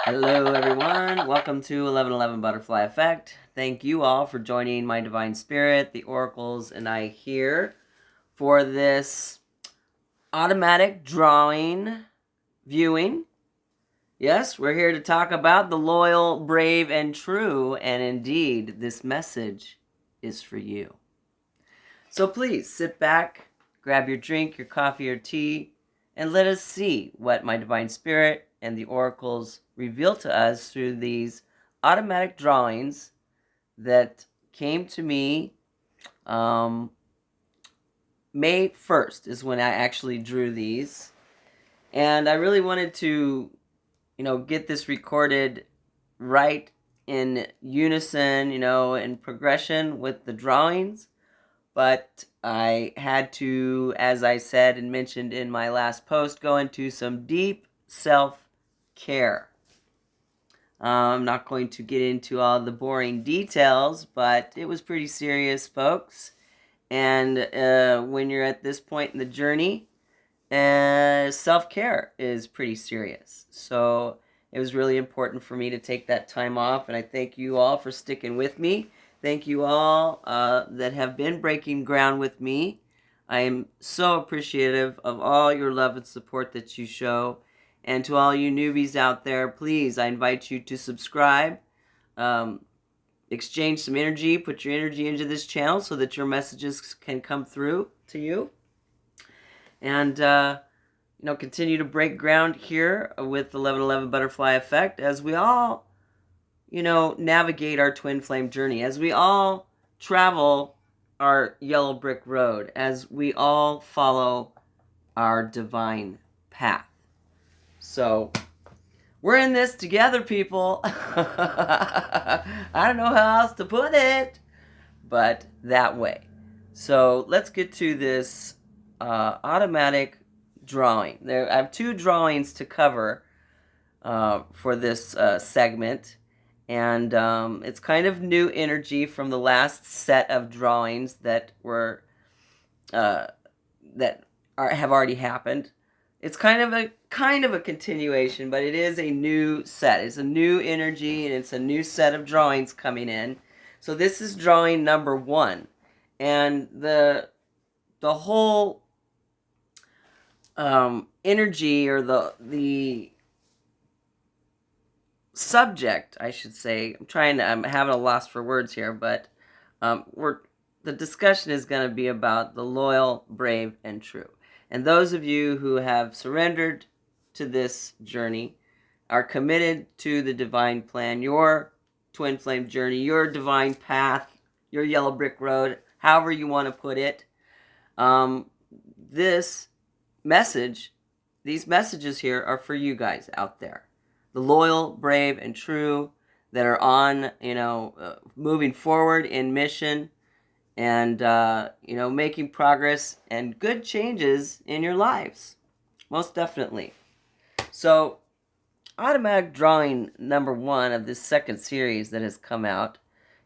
Hello, everyone. Welcome to 1111 Butterfly Effect. Thank you all for joining my Divine Spirit, the Oracles, and I here for this automatic drawing viewing. Yes, we're here to talk about the loyal, brave, and true, and indeed, this message is for you. So please sit back, grab your drink, your coffee, or tea, and let us see what my Divine Spirit and the oracles reveal to us through these automatic drawings that came to me. May 1st is when I actually drew these. And I really wanted to, get this recorded right in unison, in progression with the drawings. But I had to, as I said and mentioned in my last post, go into some deep self-care. I'm not going to get into all the boring details, but it was pretty serious, folks. And when you're at this point in the journey, self-care is pretty serious. So it was really important for me to take that time off, and I thank you all for sticking with me. Thank you all that have been breaking ground with me. I am so appreciative of all your love and support that you show. And to all you newbies out there, please, I invite you to subscribe, exchange some energy, put your energy into this channel so that your messages can come through to you. And, continue to break ground here with the 1111 Butterfly Effect as we all navigate our twin flame journey, as we all travel our yellow brick road, as we all follow our divine path. So we're in this together, people. I don't know how else to put it, but that way. So let's get to this automatic drawing. I have two drawings to cover for this segment. And it's kind of new energy from the last set of drawings that were have already happened. It's kind of a continuation, but it is a new set. It's a new energy, and it's a new set of drawings coming in. So this is drawing number 1, and the whole energy, or the subject, I should say. I'm having a loss for words here, but the discussion is going to be about the loyal, brave, and true. And those of you who have surrendered to this journey, are committed to the divine plan, your twin flame journey, your divine path, your yellow brick road, however you want to put it. These messages here are for you guys out there. The loyal, brave, and true that are on, moving forward in mission and, making progress and good changes in your lives. Most definitely. So, automatic drawing number 1 of this second series that has come out.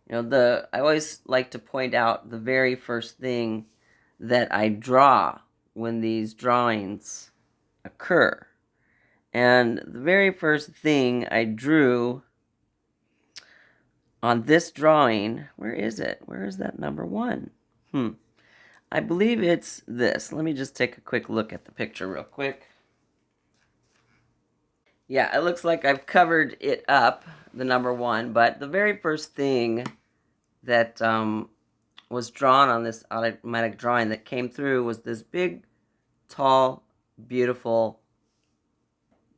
I always like to point out the very first thing that I draw when these drawings occur. And the very first thing I drew on this drawing, where is it? Where is that number 1? I believe it's this. Let me just take a quick look at the picture real quick. Yeah, it looks like I've covered it up, the number 1, but the very first thing that was drawn on this automatic drawing that came through was this big, tall, beautiful,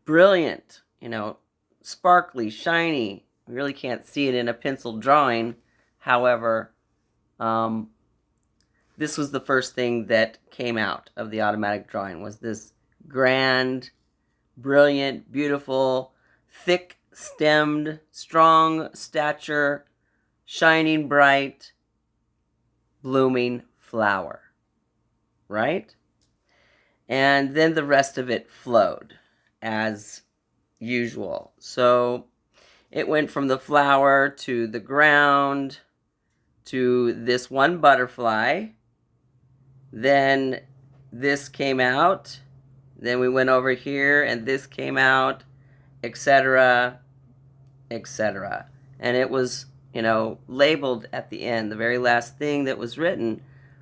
brilliant, sparkly, shiny. You really can't see it in a pencil drawing. However, this was the first thing that came out of the automatic drawing, was this grand, brilliant, beautiful, thick-stemmed, strong stature, shining bright, blooming flower, right? And then the rest of it flowed as usual. So it went from the flower to the ground to this one butterfly. Then this came out. Then we went over here and this came out, etc. etc. And it was, labeled at the end. The very last thing that was written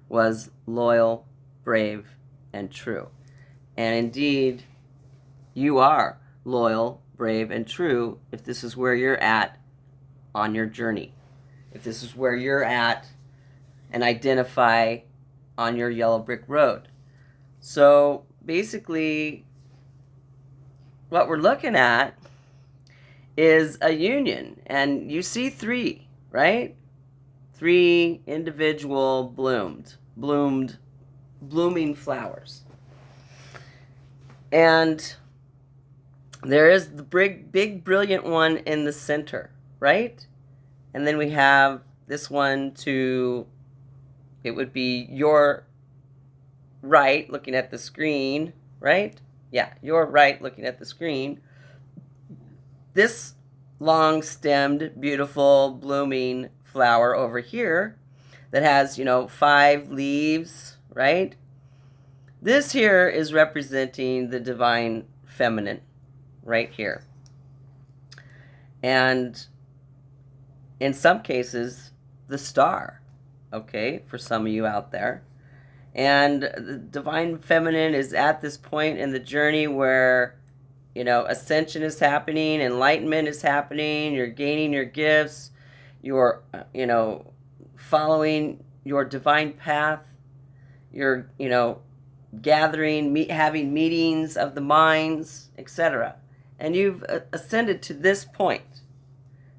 was loyal, brave, and true. And indeed, you are loyal, brave, and true if this is where you're at on your journey. If this is where you're at and identify on your yellow brick road. So basically, what we're looking at is a union, and you see three, right? Three individual blooming flowers. And there is the big brilliant one in the center, right? And then we have this one it would be your right looking at the screen, right? Yeah, your right looking at the screen. This long-stemmed, beautiful, blooming flower over here that has, 5 leaves, right? This here is representing the divine feminine right here. And in some cases, the star, okay, for some of you out there. And the divine feminine is at this point in the journey where, ascension is happening, enlightenment is happening, you're gaining your gifts, you're, following your divine path, you're, gathering, having meetings of the minds, etc. And you've ascended to this point.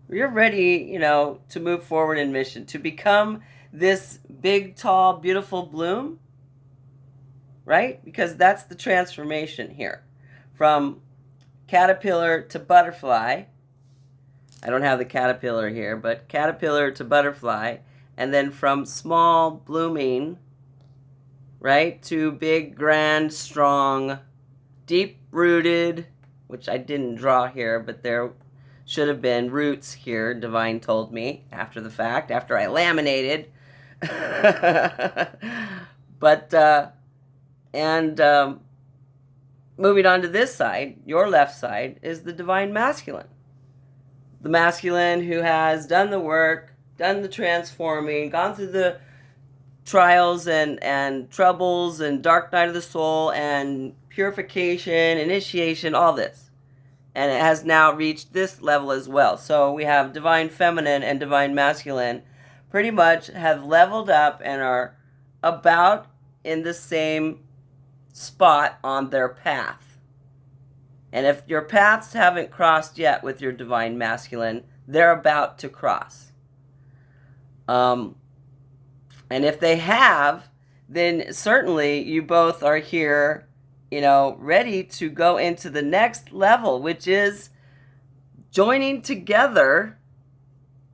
You're ready, to move forward in mission, to become this big, tall, beautiful bloom, right? Because that's the transformation here. From caterpillar to butterfly. I don't have the caterpillar here, but caterpillar to butterfly. And then from small, blooming, right, to big, grand, strong, deep-rooted, which I didn't draw here, but there should have been roots here, Divine told me, after the fact, after I laminated. But, moving on to this side, your left side, is the Divine Masculine. The masculine who has done the work, done the transforming, gone through the trials and troubles and dark night of the soul and purification, initiation, all this. And it has now reached this level as well. So we have divine feminine and divine masculine pretty much have leveled up and are about in the same spot on their path. And if your paths haven't crossed yet with your divine masculine, they're about to cross. And if they have, then certainly you both are here, ready to go into the next level, which is joining together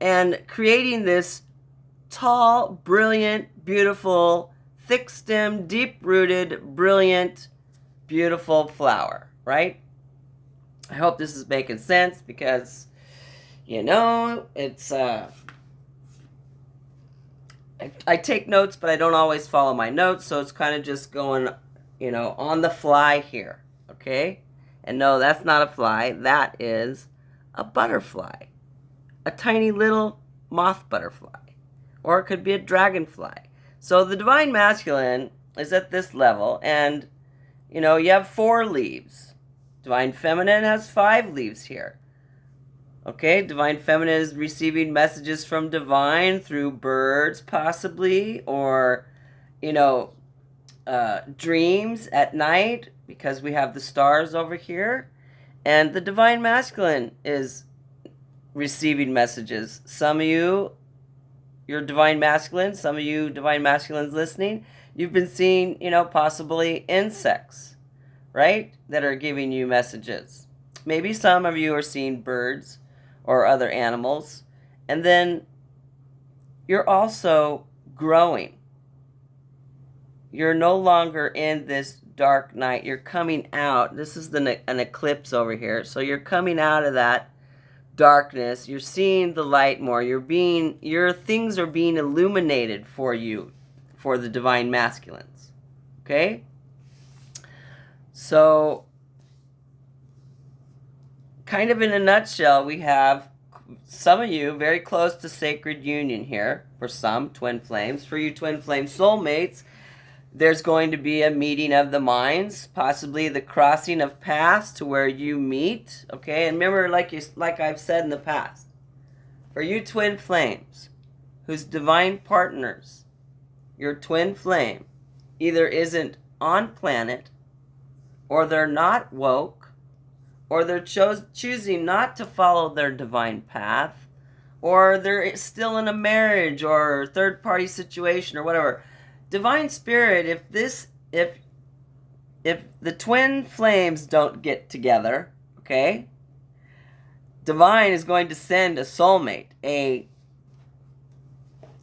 and creating this tall, brilliant, beautiful, thick-stemmed, deep-rooted, brilliant, beautiful flower, right? I hope this is making sense because, it's... I take notes, but I don't always follow my notes, so it's kind of just going, on the fly here, okay? And no, that's not a fly. That is a butterfly, a tiny little moth butterfly, or it could be a dragonfly. So the divine masculine is at this level, and, you have 4 leaves. Divine feminine has 5 leaves here. Okay, divine feminine is receiving messages from divine through birds, possibly, or, dreams at night, because we have the stars over here. And the divine masculine is receiving messages. Some of you, you're divine masculine. Some of you divine masculines listening, you've been seeing, possibly insects, right, that are giving you messages. Maybe some of you are seeing birds or other animals. And then you're also growing. You're no longer in this dark night. You're coming out. This is an eclipse over here. So you're coming out of that darkness. You're seeing the light more. Your things are being illuminated for you, for the divine masculines. Okay? So, kind of in a nutshell, we have some of you, very close to sacred union here. For some, twin flames. For you twin flame soulmates, there's going to be a meeting of the minds, possibly the crossing of paths to where you meet. Okay, and remember, like I've said in the past, for you twin flames, whose divine partners, your twin flame, either isn't on planet, or they're not woke, or they're choosing not to follow their divine path, or they're still in a marriage or third-party situation or whatever. Divine Spirit, if the twin flames don't get together, okay, Divine is going to send a soulmate, a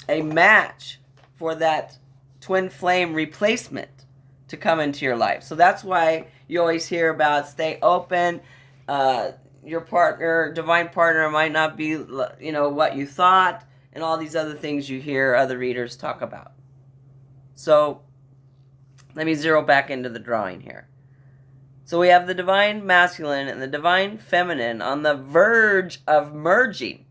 match for that twin flame replacement to come into your life. So that's why you always hear about stay open. Your partner, divine partner, might not be, what you thought, and all these other things you hear other readers talk about. So let me zero back into the drawing here. So we have the divine masculine and the divine feminine on the verge of merging.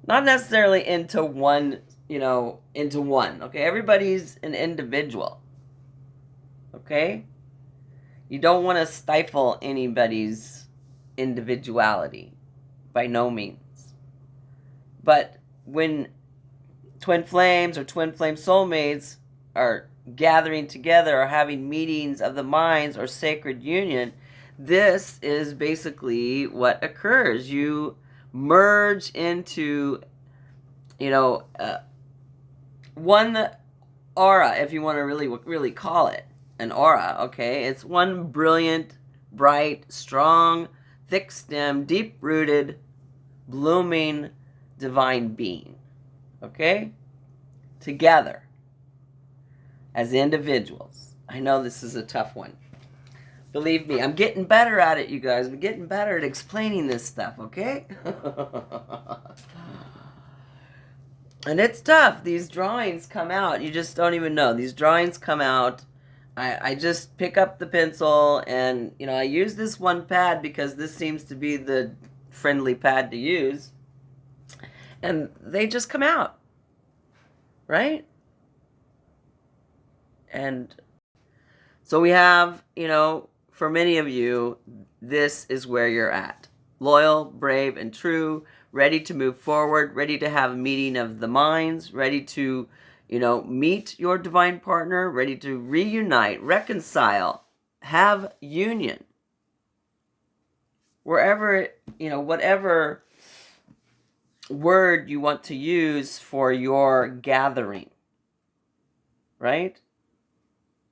Not necessarily into one, okay? Everybody's an individual, okay? You don't want to stifle anybody's individuality, by no means. But when twin flames or twin flame soulmates are gathering together or having meetings of the minds or sacred union, this is basically what occurs. You merge into, one aura, if you want to really call it an aura, okay? It's one brilliant, bright, strong, thick-stemmed, deep-rooted, blooming, divine being, okay? Together, as individuals. I know this is a tough one. Believe me, I'm getting better at it, you guys. I'm getting better at explaining this stuff, okay? And it's tough. These drawings come out. You just don't even know. These drawings come out. I just pick up the pencil and, I use this one pad because this seems to be the friendly pad to use. And they just come out. Right? And so we have, for many of you, this is where you're at. Loyal, brave, and true, ready to move forward, ready to have a meeting of the minds, ready to, meet your divine partner, ready to reunite, reconcile, have union. Wherever, whatever word you want to use for your gathering, right?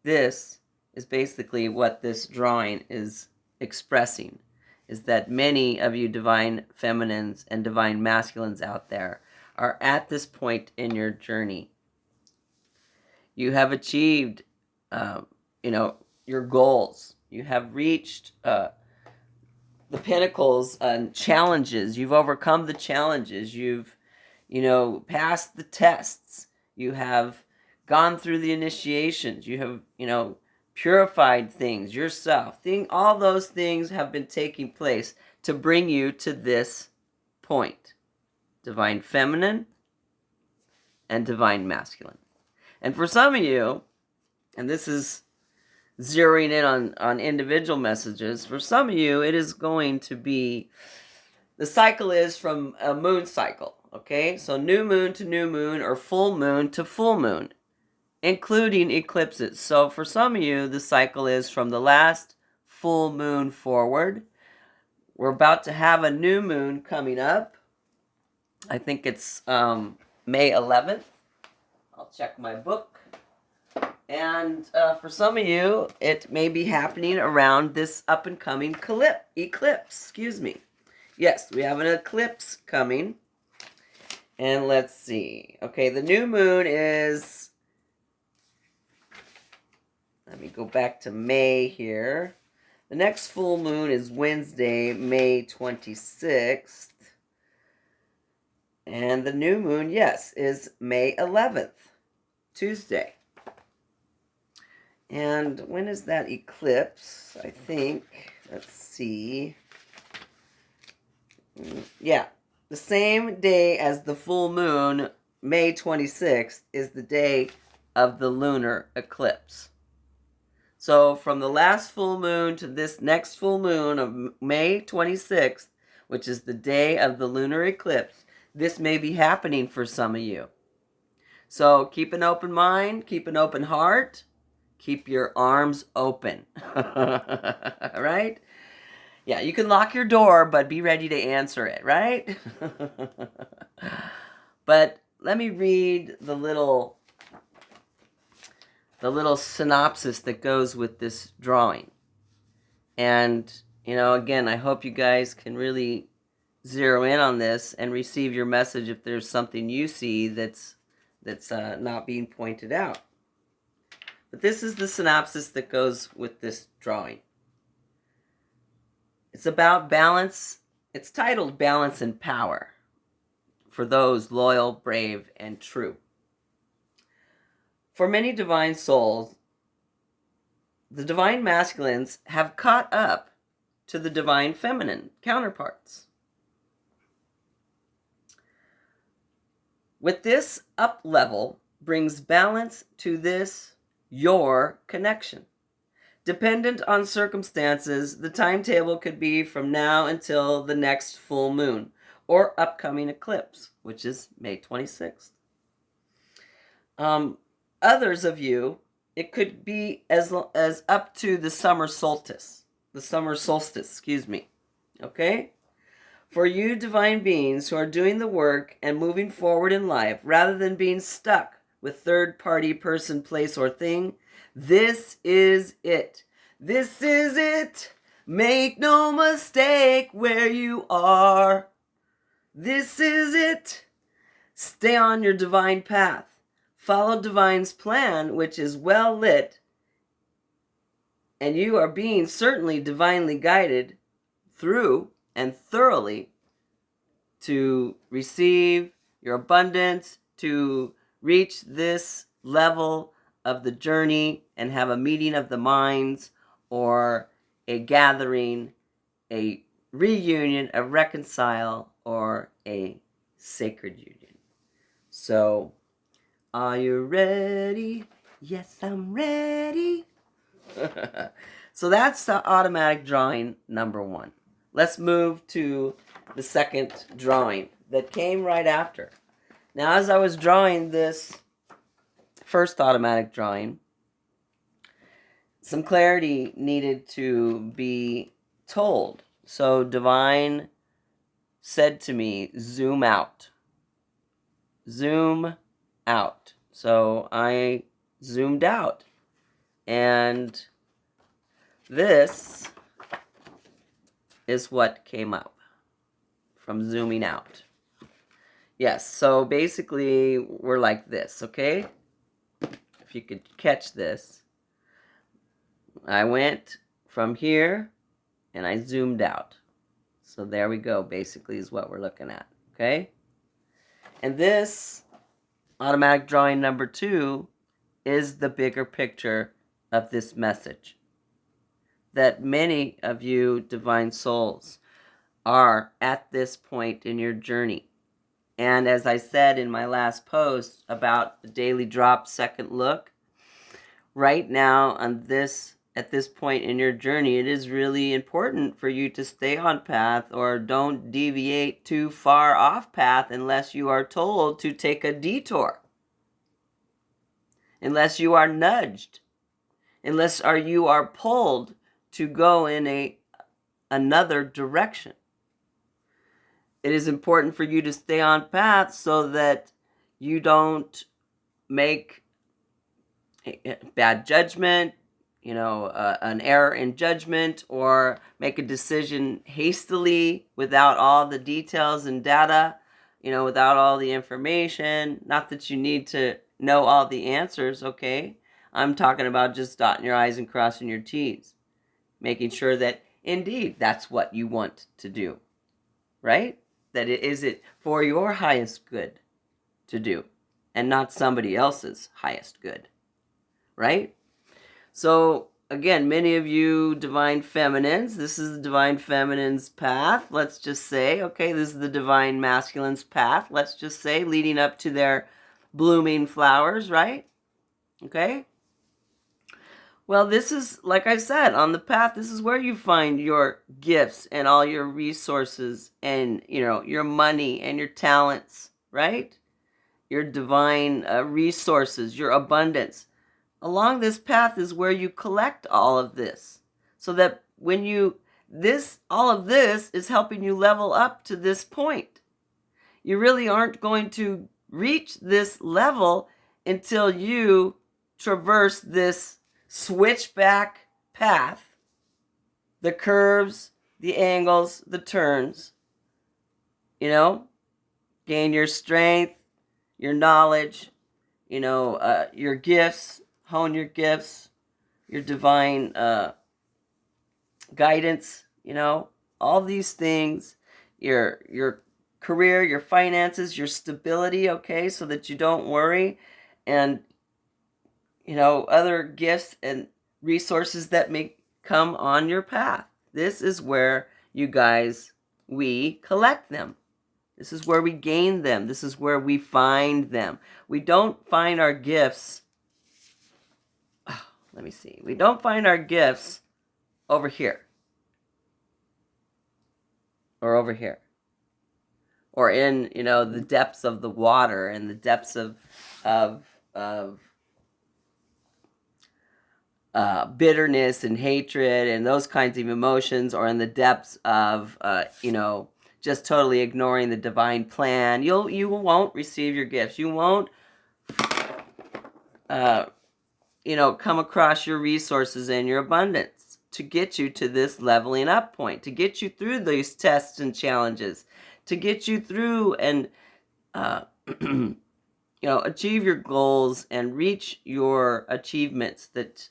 This is basically what this drawing is expressing, is that many of you divine feminines and divine masculines out there are at this point in your journey. You have achieved, your goals. You have reached the pinnacles and challenges. You've overcome the challenges. You've, passed the tests. You have gone through the initiations. You have, purified things yourself. All those things have been taking place to bring you to this point. Divine feminine and divine masculine. And for some of you, and this is zeroing in on individual messages, for some of you, it is going to be, the cycle is from a moon cycle, okay? So new moon to new moon, or full moon to full moon, including eclipses. So for some of you, the cycle is from the last full moon forward. We're about to have a new moon coming up. I think it's May 11th. I'll check my book. And for some of you, it may be happening around this up-and-coming eclipse. Yes, we have an eclipse coming. And let's see. Okay, the new moon is... Let me go back to May here. The next full moon is Wednesday, May 26th. And the new moon, yes, is May 11th, Tuesday. And when is that eclipse? I think, let's see. Yeah. The same day as the full moon, May 26th, is the day of the lunar eclipse. So from the last full moon to this next full moon of May 26th, which is the day of the lunar eclipse, this may be happening for some of you. So keep an open mind, keep an open heart, keep your arms open. Right? Yeah, you can lock your door, but be ready to answer it, right? But let me read the little synopsis that goes with this drawing. And, again, I hope you guys can really zero in on this and receive your message if there's something you see that's not being pointed out. But this is the synopsis that goes with this drawing. It's about balance. It's titled Balance and Power for those loyal, brave, and true. For many divine souls, the divine masculines have caught up to the divine feminine counterparts. With this up level brings balance to this your connection. Dependent on circumstances, the timetable could be from now until the next full moon or upcoming eclipse, which is May 26th. Others of you, it could be as up to the summer solstice. Okay? For you divine beings who are doing the work and moving forward in life, rather than being stuck with third-party person, place, or thing, this is it. This is it. Make no mistake where you are. This is it. Stay on your divine path. Follow divine's plan, which is well lit, and you are being certainly divinely guided through and thoroughly to receive your abundance, to reach this level of the journey and have a meeting of the minds or a gathering, a reunion, a reconcile, or a sacred union. So, are you ready? Yes, I'm ready. So that's the automatic drawing number 1. Let's move to the second drawing that came right after. Now, as I was drawing this first automatic drawing, some clarity needed to be told. So Divine said to me, zoom out. Zoom out. So I zoomed out. And this is what came up from zooming out. Yes, so basically we're like this, okay? If you could catch this. I went from here and I zoomed out. So there we go, basically is what we're looking at, okay? And this automatic drawing number 2 is the bigger picture of this message. That many of you divine souls are at this point in your journey. And as I said in my last post about the daily drop second look, right now at this point in your journey, it is really important for you to stay on path or don't deviate too far off path unless you are told to take a detour. Unless you are nudged. Unless you are pulled to go in another direction. It is important for you to stay on path so that you don't make bad judgment, an error in judgment, or make a decision hastily without all the details and data, without all the information. Not that you need to know all the answers, okay? I'm talking about just dotting your I's and crossing your T's. Making sure that indeed that's what you want to do, right? That is it for your highest good to do and not somebody else's highest good, right? So again, many of you divine feminines, this is the divine feminine's path. Let's just say, okay, this is the divine masculine's path. Let's just say, leading up to their blooming flowers, right? Okay. Well, this is, like I said, on the path, this is where you find your gifts and all your resources and, your money and your talents, right? Your divine resources, your abundance. Along this path is where you collect all of this. So that when all of this is helping you level up to this point. You really aren't going to reach this level until you traverse this switchback path, the curves, the angles, the turns, gain your strength, your knowledge, your gifts, hone your gifts, your divine guidance, all these things, your career, your finances, your stability, okay, so that you don't worry, and other gifts and resources that may come on your path. This is where we collect them. This is where we gain them. This is where we find them. We don't find our gifts. Let me see. We don't find our gifts over here. Or over here. Or in, the depths of the water and the depths of bitterness and hatred and those kinds of emotions, or in the depths of, just totally ignoring the divine plan. You won't receive your gifts. You won't, come across your resources and your abundance to get you to this leveling up point, to get you through these tests and challenges, to get you through and, achieve your goals and reach your achievements that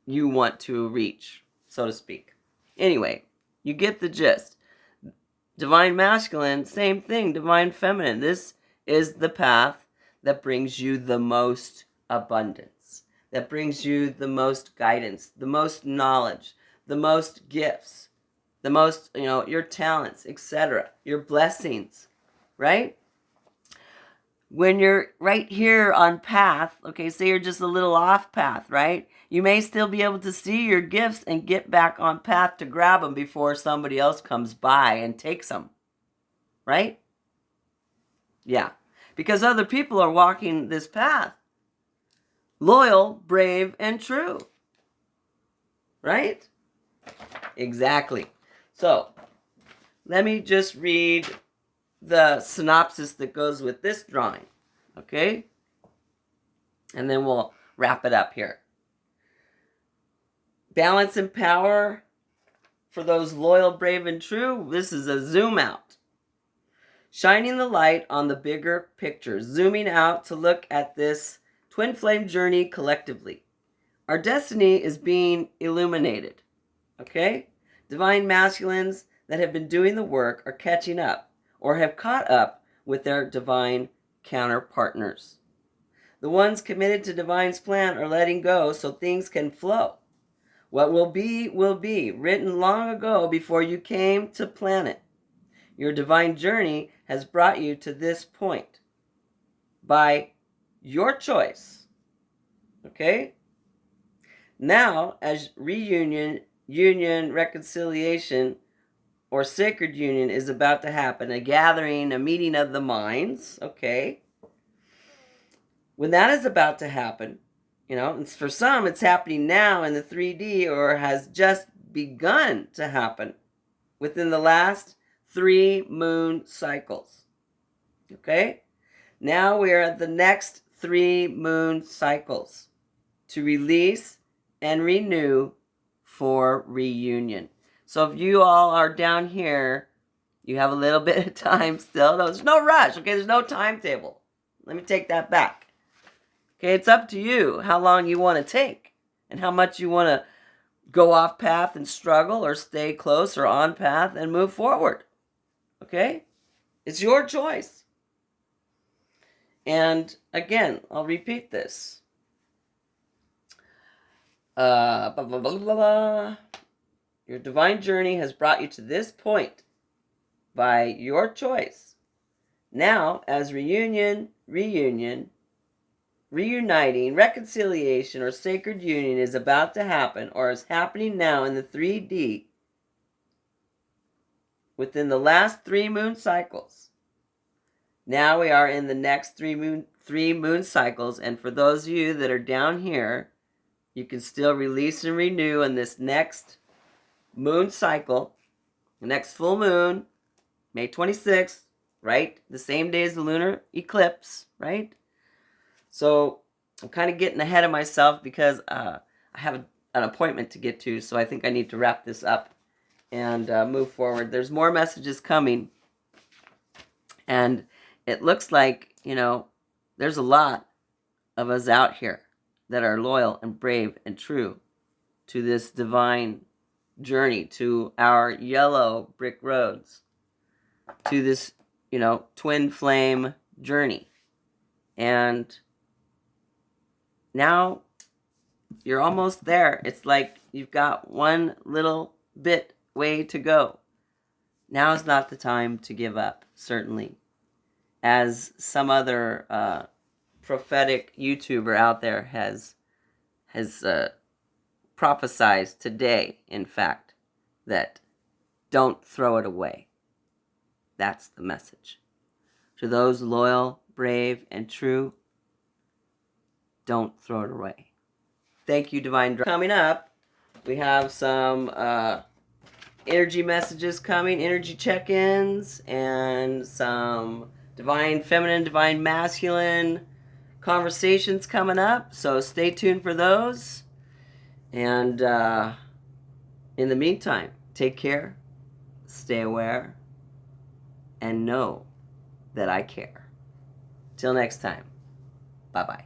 you want to reach, so to speak. Anyway, you get the gist. Divine masculine, same thing. Divine feminine. This is the path that brings you the most abundance, that brings you the most guidance, the most knowledge, the most gifts, the most, your talents, etc., your blessings, right? When you're right here on path, okay, say you're just a little off path, right? You may still be able to see your gifts and get back on path to grab them before somebody else comes by and takes them, right? Yeah, because other people are walking this path. Loyal, brave, and true, right? Exactly. So, let me just read the synopsis that goes with this drawing, okay? And then we'll wrap it up here. Balance and power for those loyal, brave, and true. This is a zoom out. Shining the light on the bigger picture, zooming out to look at this twin flame journey collectively. Our destiny is being illuminated, okay? Divine masculines that have been doing the work are catching up or have caught up with their divine counterpartners. The ones committed to divine's plan are letting go so things can flow. What will be, written long ago before you came to planet. Your divine journey has brought you to this point by your choice. Okay? Now, as reunion, union, reconciliation, or sacred union is about to happen, a gathering, a meeting of the minds, okay? When that is about to happen, and for some it's happening now in the 3D or has just begun to happen within the last 3 moon cycles, okay? Now we are at the next 3 moon cycles to release and renew for reunion. So if you all are down here, you have a little bit of time still. No, there's no rush, okay? There's no timetable. Let me take that back. Okay, it's up to you how long you want to take and how much you want to go off path and struggle or stay close or on path and move forward. Okay? It's your choice. And again, I'll repeat this. Blah, blah, blah, blah, blah. Your divine journey has brought you to this point by your choice. Now, as reuniting, reconciliation, or sacred union is about to happen, or is happening now in the 3D, within the last 3 moon cycles. Now we are in the next 3 moon cycles, and for those of you that are down here, you can still release and renew in this next moon cycle, the next full moon, May 26th, right? The same day as the lunar eclipse, right? So I'm kind of getting ahead of myself because I have an appointment to get to, so I think I need to wrap this up and move forward. There's more messages coming, and it looks like, there's a lot of us out here that are loyal and brave and true to this divine journey, to our yellow brick roads, to this, twin flame journey. And now you're almost there. It's like you've got one little bit way to go. Now is not the time to give up, certainly. As some other prophetic YouTuber out there has prophesized today, in fact, that don't throw it away. That's the message. To those loyal, brave, and true, don't throw it away. Thank you, Divine Drive. Coming up, we have some energy messages coming, energy check-ins, and some divine feminine, divine masculine conversations coming up. So stay tuned for those. And in the meantime, take care, stay aware, and know that I care. Till next time, bye-bye.